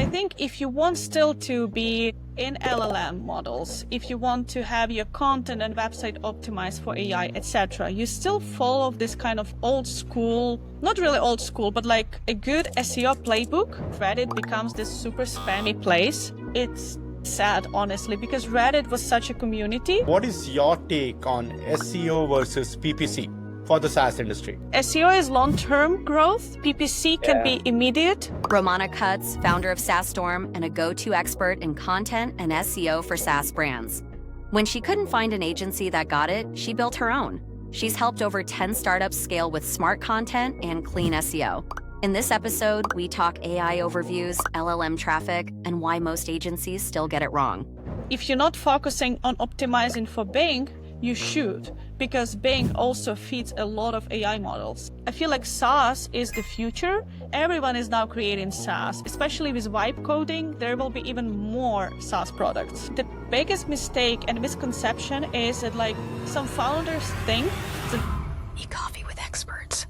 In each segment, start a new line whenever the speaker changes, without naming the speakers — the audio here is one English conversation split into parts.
I think if you want still to be in LLM models, if you want to have your content and website optimized for AI, etc., you still follow this kind of old school, not really old school, but like a good SEO playbook. Reddit becomes this super spammy place. It's sad, honestly, because Reddit was such a community.
What is your take on SEO versus PPC for the SaaS industry?
SEO is long-term growth. PPC can be immediate.
Romana Kuts, founder of SaaStorm and a go-to expert in content and SEO for SaaS brands. When she couldn't find an agency that got it, she built her own. She's helped over 10 startups scale with smart content and clean SEO. In this episode, we talk AI overviews, LLM traffic, and why most agencies still get it wrong.
If you're not focusing on optimizing for Bing, you should, because Bing also feeds a lot of AI models. I feel like SaaS is the future. Everyone is now creating SaaS, especially with vibe coding. There will be even more SaaS products. The biggest mistake and misconception is that like some founders think that e-coffee with experts.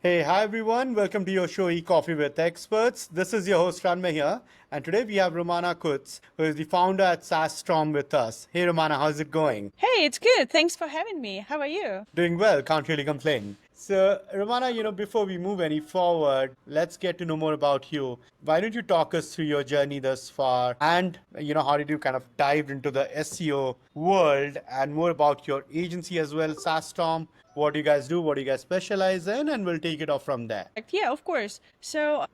Hey, hi everyone. Welcome to your show E-Coffee with Experts. This is your host Ranmay here. And today we have Romana Kuts, who is the founder at SaaStorm with us. Hey Romana, how's it going?
Hey, it's good. Thanks for having me. How are you?
Doing well, can't really complain. So Romana, before we move any forward, let's get to know more about you. Why don't you talk us through your journey thus far and, how did you kind of dive into the SEO world and more about your agency as well, SaaStorm? What do you guys do? What do you guys specialize in? And we'll take it off from there.
Yeah, of course. So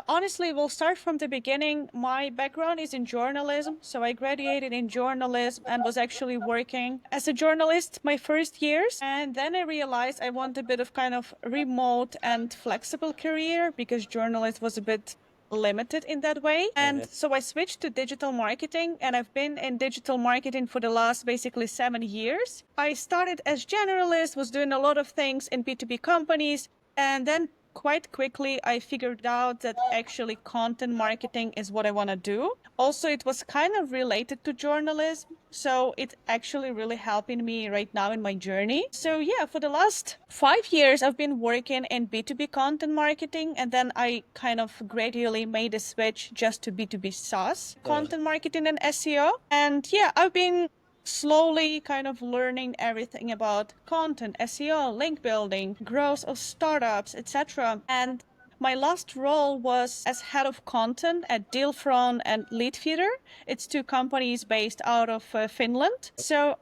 honestly, we'll start from the beginning. My background is in journalism. So I graduated in journalism and was actually working as a journalist my first years. And then I realized I want a bit of kind of remote and flexible career because journalism was a bit limited in that way. And so I switched to digital marketing, and I've been in digital marketing for the last basically 7 years. I started as generalist, was doing a lot of things in B2B companies, and then quite quickly, I figured out that actually content marketing is what I want to do. Also, it was kind of related to journalism, so it's actually really helping me right now in my journey. So yeah, for the last 5 years, I've been working in B2B content marketing, and then I kind of gradually made a switch just to B2B SaaS, content marketing and SEO. And yeah, I've been slowly kind of learning everything about content, SEO, link building, growth of startups, etc. And my last role was as head of content at Dealfront and Leadfeeder. It's 2 companies based out of Finland. So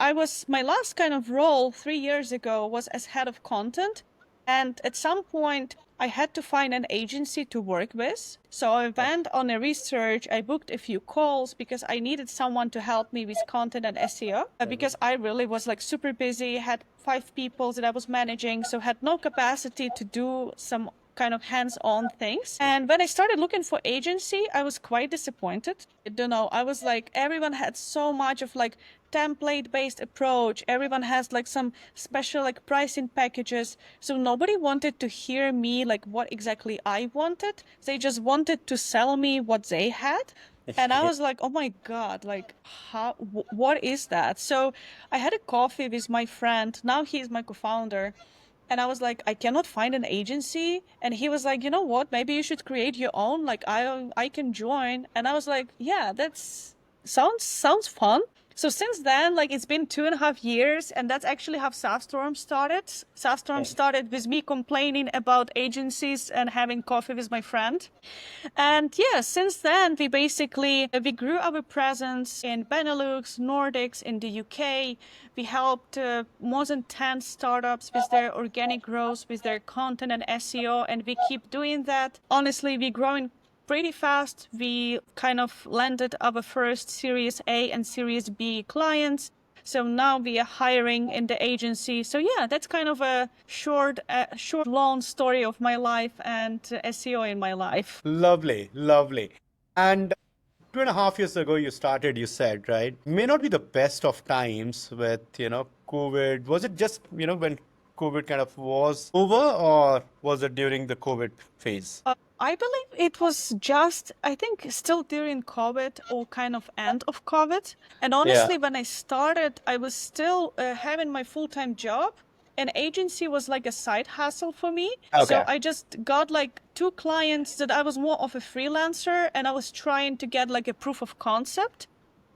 my last kind of role 3 years ago was as head of content. And at some point, I had to find an agency to work with. So I went on a research, I booked a few calls because I needed someone to help me with content and SEO because I really was like super busy, had 5 people that I was managing, so had no capacity to do some kind of hands-on things. And when I started looking for agency, I was quite disappointed. I was like, everyone had so much of like template-based approach. Everyone has like some special like pricing packages. So nobody wanted to hear me like what exactly I wanted. They just wanted to sell me what they had. And I was like, oh my God, like what is that? So I had a coffee with my friend. Now he's my co-founder. And I was like, I cannot find an agency. And he was like, you know what, maybe you should create your own. Like I can join. And I was like, yeah, sounds fun. So since then, like it's been 2.5 years, and that's actually how SaaStorm started. SaaStorm started with me complaining about agencies and having coffee with my friend. And yeah, since then, we grew our presence in Benelux, Nordics, in the UK. We helped more than 10 startups with their organic growth, with their content and SEO, and we keep doing that. Honestly, we're growing pretty fast. We kind of landed our first Series A and Series B clients. So now we are hiring in the agency. So yeah, that's kind of a short, long story of my life and SEO in my life.
Lovely. And 2.5 years ago you started, you said, right? May not be the best of times with, COVID. Was it just, when COVID kind of was over, or was it during the COVID phase?
I believe it was just, I think, still during COVID or kind of end of COVID. And honestly, when I started, I was still having my full-time job. an agency was like a side hustle for me.
Okay.
So I just got like 2 clients that I was more of a freelancer, and I was trying to get like a proof of concept.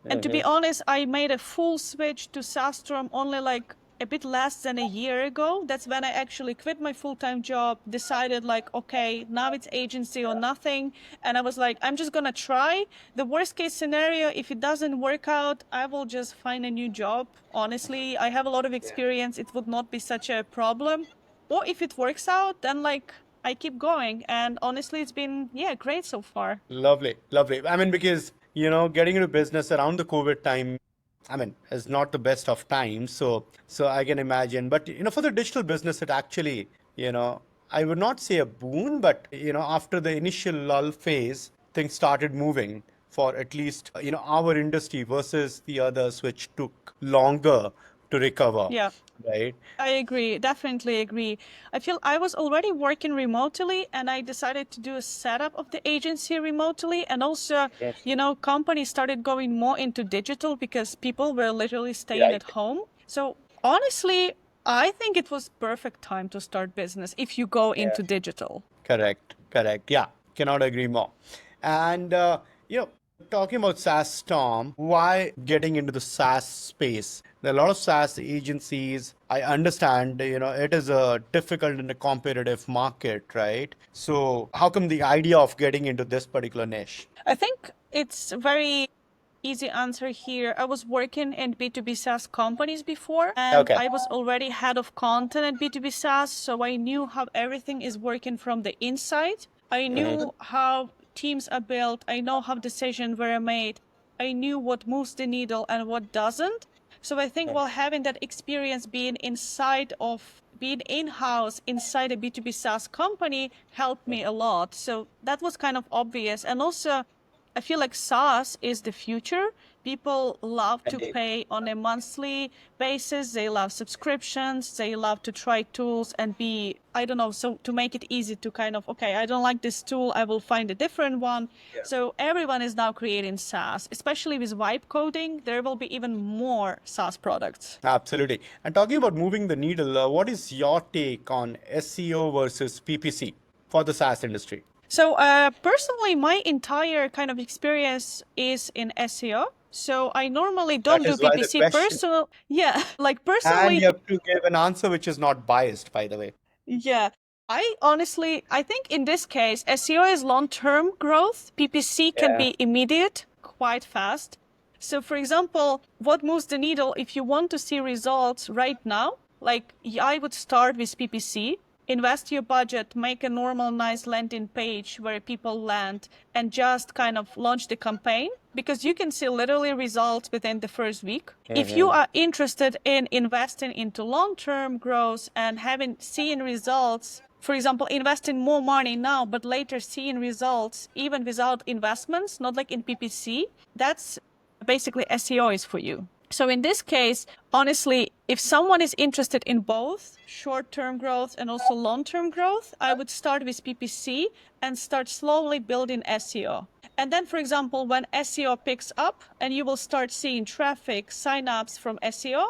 And to be honest, I made a full switch to SaaStorm only like a bit less than a year ago. That's when I actually quit my full-time job, decided like, okay, now it's agency or nothing. And I was like, I'm just gonna try. The worst case scenario, if it doesn't work out, I will just find a new job. Honestly, I have a lot of experience. It would not be such a problem. Or if it works out, then like I keep going. And honestly, it's been, yeah, great so far.
Lovely, lovely. I mean, because, getting into business around the COVID time, I mean, is not the best of times. So I can imagine. But, for the digital business, it actually, I would not say a boon, but, after the initial lull phase, things started moving for at least, our industry versus the others, which took longer to recover,
Yeah.
right?
I agree, definitely agree. I feel I was already working remotely and I decided to do a setup of the agency remotely. And also, companies started going more into digital because people were literally staying at home. So honestly, I think it was perfect time to start business if you go into digital.
Correct, correct. Yeah, cannot agree more. And talking about SaaS Storm, why getting into the SaaS space? There are a lot of SaaS agencies. I understand, it is a difficult and a competitive market, right? So how come the idea of getting into this particular niche?
I think it's very easy answer here. I was working in B2B SaaS companies before, and
Okay.
I was already head of content at B2B SaaS, so I knew how everything is working from the inside. I knew how teams are built. I know how decisions were made. I knew what moves the needle and what doesn't. So I think while having that experience being in-house inside a B2B SaaS company helped me a lot. So that was kind of obvious. And also I feel like SaaS is the future. People love to pay on a monthly basis. They love subscriptions. They love to try tools and I don't know, so to make it easy to kind of, okay, I don't like this tool, I will find a different one. So everyone is now creating SaaS, especially with vibe coding. There will be even more SaaS products.
Absolutely. And talking about moving the needle, what is your take on SEO versus PPC for the SaaS industry?
So personally, my entire kind of experience is in SEO. So I normally don't
That
do
is why the
PPC
question.
personal. Yeah, like
And
personally,
you have to give an answer which is not biased, by the way.
yeah. I think in this case, SEO is long-term growth. PPC can be immediate, quite fast. So for example, what moves the needle if you want to see results right now? Like I would start with PPC, invest your budget, make a normal, nice landing page where people land and just kind of launch the campaign because you can see literally results within the first week. If you are interested in investing into long-term growth and seen results, for example, investing more money now, but later seeing results even without investments, not like in PPC, that's basically SEO is for you. So in this case, honestly, if someone is interested in both short-term growth and also long-term growth, I would start with PPC and start slowly building SEO. And then, for example, when SEO picks up and you will start seeing traffic, signups from SEO,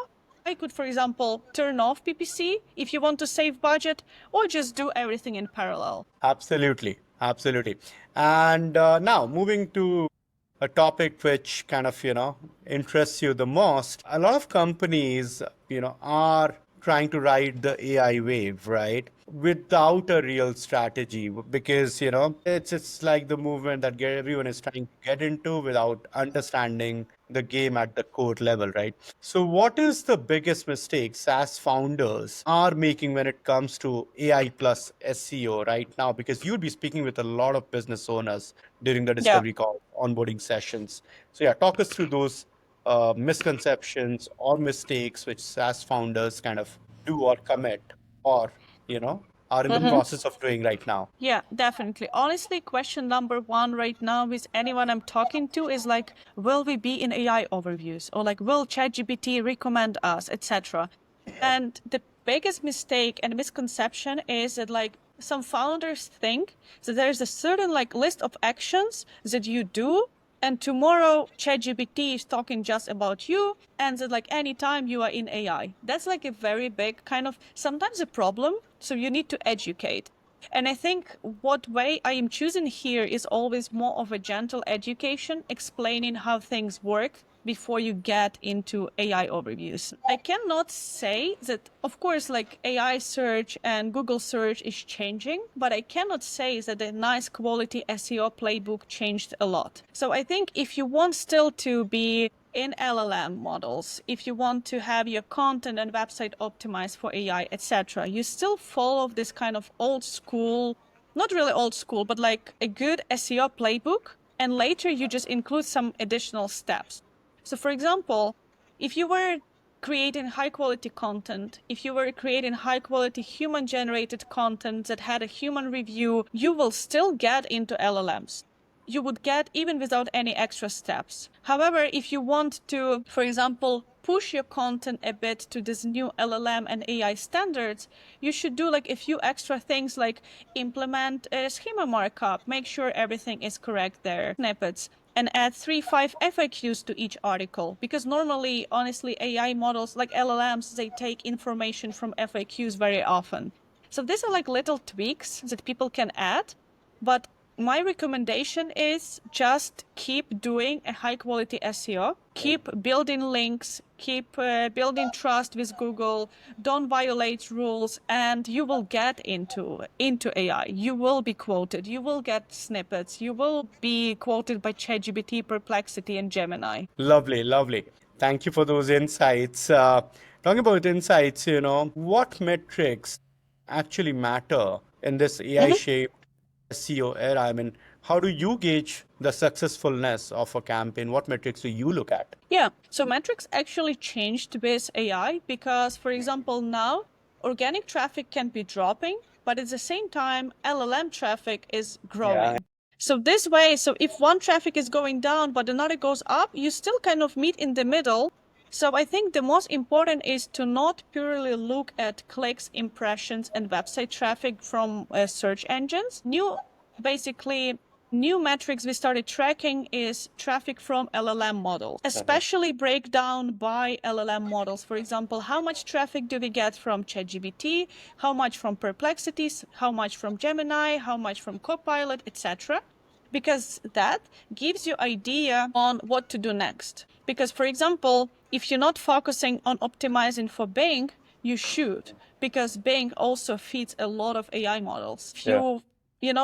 I could, for example, turn off PPC if you want to save budget or just do everything in parallel.
Absolutely. Absolutely. And now moving to a topic which kind of, interests you the most. A lot of companies, are trying to ride the AI wave, right? Without a real strategy, because, it's like the movement that everyone is trying to get into without understanding the game at the core level, right? So what is the biggest mistake SaaS founders are making when it comes to AI plus SEO right now? Because you'll be speaking with a lot of business owners during the
Yeah.
discovery call, onboarding sessions. So yeah, talk us through those misconceptions or mistakes which SaaS founders kind of do or commit or, are in the process of doing right now.
Yeah, definitely. Honestly, question number one right now with anyone I'm talking to is like, will we be in AI overviews? Or like, will ChatGPT recommend us, etc.? And the biggest mistake and misconception is that like some founders think that there's a certain like list of actions that you do and tomorrow ChatGPT is talking just about you, and that like anytime you are in AI. That's like a very big kind of sometimes a problem. So you need to educate. And I think what way I am choosing here is always more of a gentle education, explaining how things work before you get into AI overviews. I cannot say that, of course, like AI search and Google search is changing, but I cannot say that the nice quality SEO playbook changed a lot. So I think if you want still to be in LLM models, if you want to have your content and website optimized for AI, etc., you still follow this kind of old school, not really old school, but like a good SEO playbook. And later you just include some additional steps. So for example, if you were creating high quality content, if you were creating high quality human generated content that had a human review, you will still get into LLMs. You would get even without any extra steps. However, if you want to, for example, push your content a bit to this new LLM and AI standards, you should do like a few extra things like implement a schema markup, make sure everything is correct there, snippets, and add 3-5 FAQs to each article. Because normally, honestly, AI models like LLMs, they take information from FAQs very often. So these are like little tweaks that people can add, but my recommendation is just keep doing a high quality SEO, keep building links, keep building trust with Google, don't violate rules, and you will get into AI. You will be quoted, you will get snippets, you will be quoted by ChatGPT, Perplexity, and Gemini.
Lovely, lovely. Thank you for those insights. Talking about insights, what metrics actually matter in this AI shaped SEO era? I mean, how do you gauge the successfulness of a campaign? What metrics do you look at?
Yeah, so metrics actually changed with AI because, for example, now organic traffic can be dropping, but at the same time, LLM traffic is
Yeah.
growing. So this way, so if one traffic is going down but another goes up, you still kind of meet in the middle. So I think the most important is to not purely look at clicks, impressions, and website traffic from search engines. Basically, new metrics we started tracking is traffic from LLM models, especially breakdown by LLM models. For example, how much traffic do we get from ChatGPT, how much from Perplexity, how much from Gemini, how much from Copilot, etc. Because that gives you idea on what to do next. Because for example, if you're not focusing on optimizing for Bing, you should, because Bing also feeds a lot of AI models. If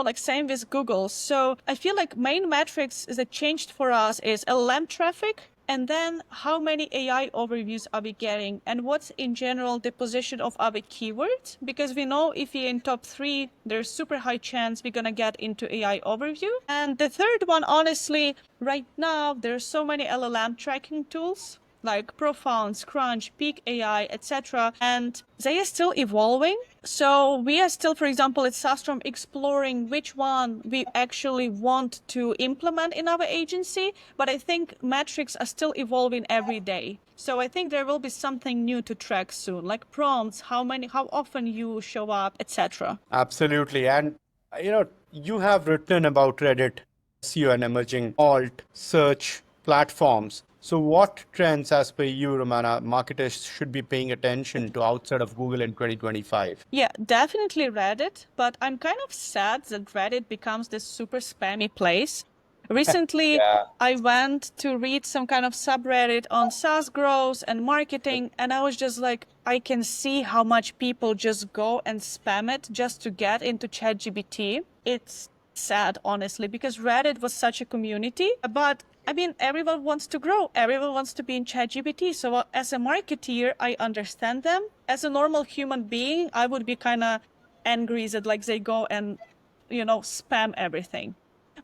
like same with Google. So I feel like main metrics that changed for us is LLM traffic, and then how many AI overviews are we getting, and what's in general the position of our keywords? Because we know if you're in top 3, there's super high chance we're gonna get into AI overview. And the third one, honestly, right now there's so many LLM tracking tools like Profound, Scrunch, Peak AI, etc. And they are still evolving. So we are still, for example, at SaaStorm exploring which one we actually want to implement in our agency. But I think metrics are still evolving every day. So I think there will be something new to track soon, like prompts, how often you show up, etc.
Absolutely. And you have written about Reddit, SEO, and emerging alt search platforms. So, what trends, as per you, Romana, marketers should be paying attention to outside of Google in 2025?
Yeah, definitely Reddit, but I'm kind of sad that Reddit becomes this super spammy place. Recently,
Yeah.
I went to read some kind of subreddit on SaaS growth and marketing, and I was just like, I can see how much people just go and spam it just to get into ChatGPT. It's sad, honestly, because Reddit was such a community, but I mean, everyone wants to grow. Everyone wants to be in ChatGPT. So as a marketeer, I understand them. As a normal human being, I would be kind of angry that like they go and, spam everything.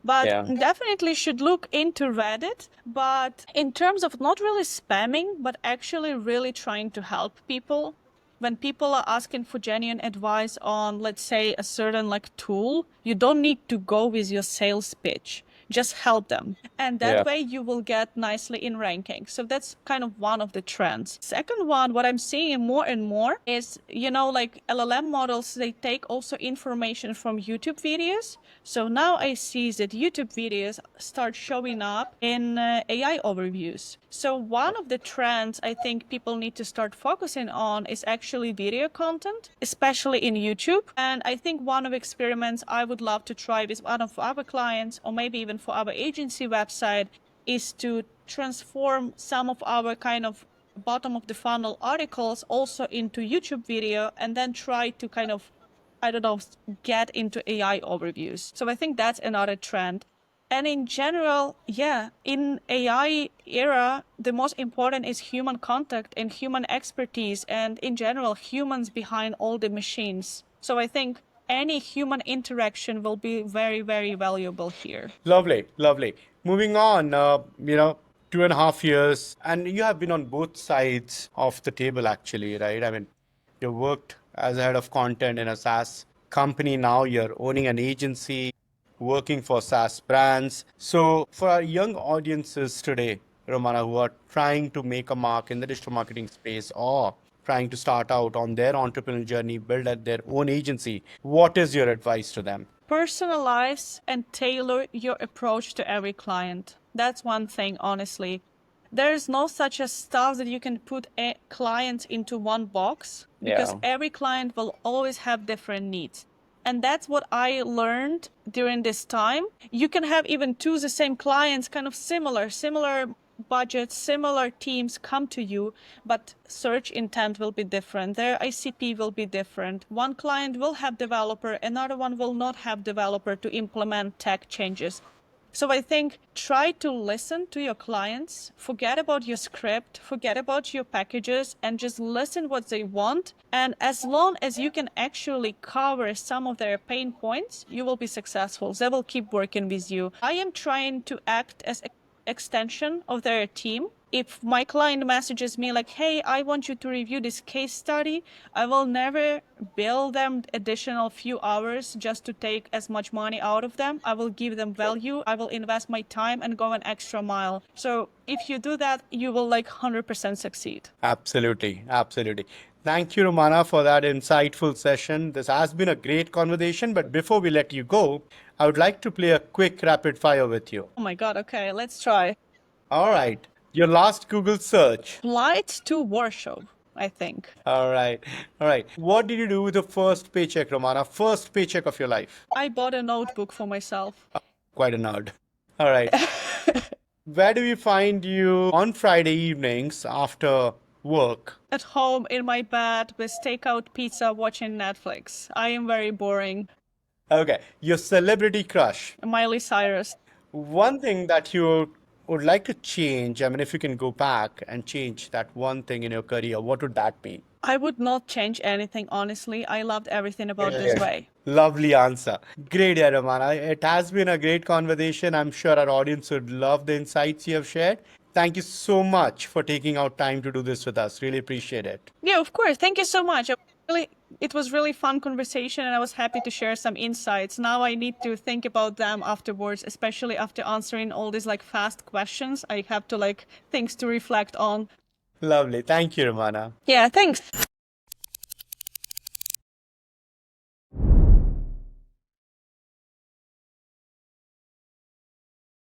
But
Yeah.
definitely should look into Reddit. But in terms of not really spamming, but actually really trying to help people, when people are asking for genuine advice on, let's say, a certain like tool, you don't need to go with your sales pitch. just help them. And that
Yeah.
way you will get nicely in ranking. So that's kind of one of the trends. Second one, what I'm seeing more and more is, like LLM models, they take also information from YouTube videos. So now I see that YouTube videos start showing up in AI overviews. So one of the trends I think people need to start focusing on is actually video content, especially in YouTube. And I think one of experiments I would love to try with one of our clients, or maybe even for our agency website, is to transform some of our kind of bottom of the funnel articles also into YouTube video, and then try to kind of, I don't know, get into AI overviews. So I think that's another trend. And in general, yeah, in AI era, the most important is human contact and human expertise, and in general, humans behind all the machines. So I think any human interaction will be very, very valuable here.
Lovely, lovely. Moving on, 2.5 years, and you have been on both sides of the table, actually, right? I mean, you worked as a head of content in a SaaS company. Now you're owning an agency, working for SaaS brands. So, for our young audiences today, Romana, who are trying to make a mark in the digital marketing space or trying to start out on their entrepreneurial journey, build at their own agency, what is your advice to them?
Personalize and tailor your approach to every client. That's one thing, honestly. There's no such a stuff that you can put a client into one box, because
Yeah.
every client will always have different needs. And that's what I learned during this time. You can have even two the same clients, kind of similar budgets, similar teams come to you, but search intent will be different. Their ICP will be different. One client will have developer, another one will not have developer to implement tech changes. So I think try to listen to your clients, forget about your script, forget about your packages, and just listen what they want. And as long as you can actually cover some of their pain points, you will be successful. They will keep working with you. I am trying to act as an extension of their team. If my client messages me like, hey, I want you to review this case study, I will never bill them additional few hours just to take as much money out of them. I will give them value. I will invest my time and go an extra mile. So if you do that, you will like 100% succeed.
Absolutely, absolutely. Thank you, Romana, for that insightful session. This has been a great conversation, but before we let you go, I would like to play a quick rapid fire with you.
Oh my God. Okay, let's try.
All right. Your last Google search.
Flight to Warsaw, I think.
All right. All right. What did you do with the first paycheck, Romana? First paycheck of your life?
I bought a notebook for myself.
Quite a nerd. All right. Where do we find you on Friday evenings after work?
At home in my bed with takeout pizza watching Netflix. I am very boring.
Okay. Your celebrity crush.
Miley Cyrus.
One thing that you would like to change, I mean, if you can go back and change that one thing in your career, what would that be?
I would not change anything, honestly. I loved everything about this
Yeah.
way.
Lovely answer. Great, yeah, Romana. It has been a great conversation. I'm sure our audience would love the insights you have shared. Thank you so much for taking out time to do this with us. Really appreciate it.
Yeah, of course. Thank you so much. It was really fun conversation, and I was happy to share some insights. Now I need to think about them afterwards, especially after answering all these like fast questions. I have to like things to reflect on.
Lovely. Thank you, Romana.
Yeah, thanks.